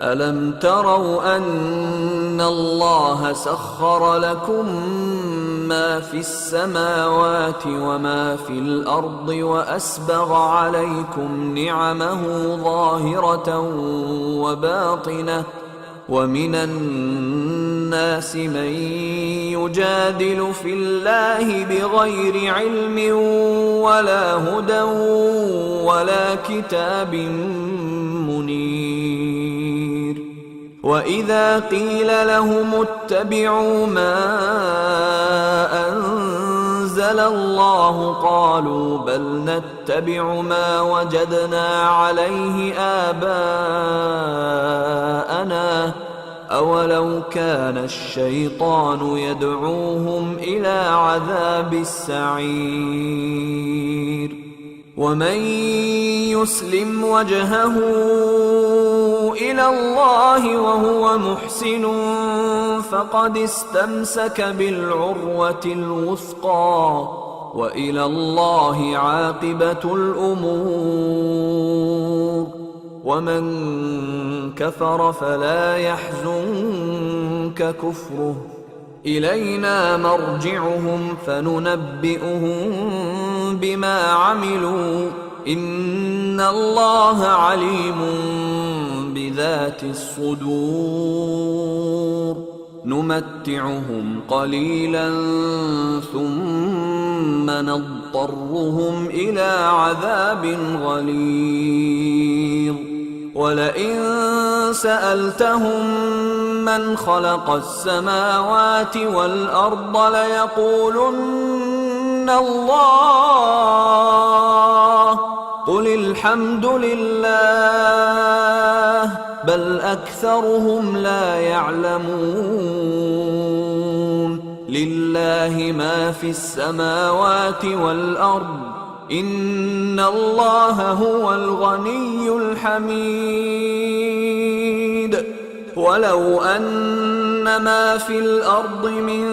ألم تروا أن الله سخر لكم ما في السماوات وما في الأرض وأسبغ عليكم نعمه ظاهرة وباطنة ومن الناس من يجادل في الله بغير علم ولا هدى ولا كتاب منير وإذا قيل لهم اتبعوا ما أنزل الله قالوا بل نتبع ما وجدنا عليه آباءنا أولو كان الشيطان يدعوهم إلى عذاب السعير ومن يسلم وجهه إلى الله وهو محسن فقد استمسك بالعروة الوثقى وإلى الله عاقبة الأمور ومن كفر فلا يحزنك كفره إلينا مرجعهم فننبئهم بما عملوا إن الله عليم بذات الصدور نمتعهم قليلا ثم نضطرهم إلى عذاب غليظ ولئن سألتهم من خلق السماوات والأرض ليقولن الله قل الحمد لله بل أكثرهم لا يعلمون لله ما في السماوات والأرض إن الله هو الغني الحميد ولو أن ما في الأرض من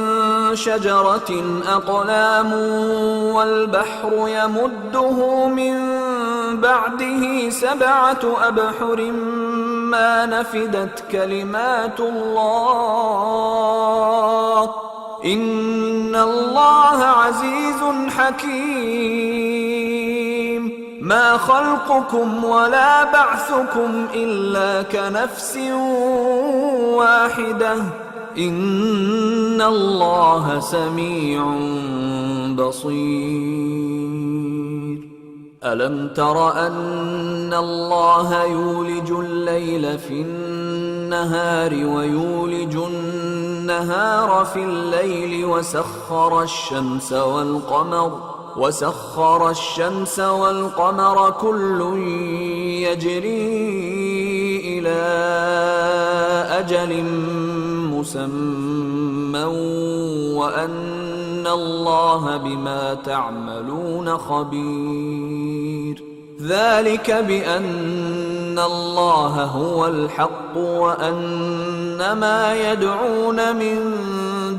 شجرة أقلام والبحر يمده من بعده 7 أبحر ما نفدت كلمات الله إن الله عزيز حكيم ما خلقكم ولا بعثكم إلا كنفس واحدة إن الله سميع بصير ألم تر أن الله يولج الليل في النهار ويولج النهار في الليل وسخر الشمس والقمر كل يجري إلى أجل مسمى وأن الله بما تعملون خبير ذلك بأن الله هو الحق وأن ما يدعون من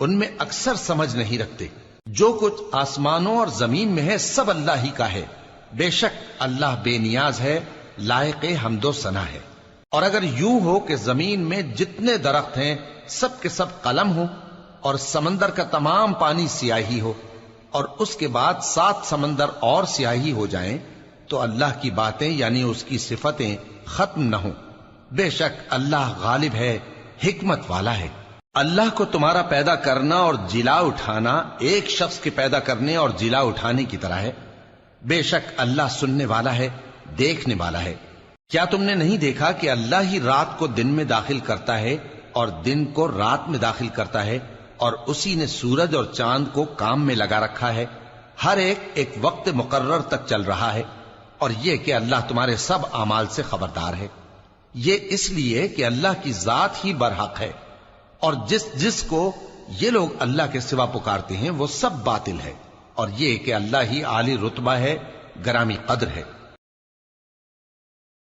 ان میں اکثر سمجھ نہیں رکھتے۔ جو کچھ آسمانوں اور زمین میں ہے سب اللہ ہی کا ہے، بے شک اللہ بے نیاز ہے، لائق حمد و ثنا ہے۔ اور اگر یوں ہو کہ زمین میں جتنے درخت ہیں سب کے سب قلم ہو، اور سمندر کا تمام پانی سیاہی ہو، اور اس کے بعد 7 سمندر اور سیاہی ہو جائیں، تو اللہ کی باتیں یعنی اس کی صفتیں ختم نہ ہوں۔ بے شک اللہ غالب ہے، حکمت والا ہے۔ اللہ کو تمہارا پیدا کرنا اور جلا اٹھانا ایک شخص کے پیدا کرنے اور جلا اٹھانے کی طرح ہے۔ بے شک اللہ سننے والا ہے، دیکھنے والا ہے۔ کیا تم نے نہیں دیکھا کہ اللہ ہی رات کو دن میں داخل کرتا ہے اور دن کو رات میں داخل کرتا ہے، اور اسی نے سورج اور چاند کو کام میں لگا رکھا ہے، ہر ایک وقت مقرر تک چل رہا ہے، اور یہ کہ اللہ تمہارے سب اعمال سے خبردار ہے۔ یہ اس لیے کہ اللہ کی ذات ہی برحق ہے، اور جس کو یہ لوگ اللہ کے سوا پکارتے ہیں وہ سب باطل ہے، اور یہ کہ اللہ ہی عالی رتبہ ہے، گرامی قدر ہے۔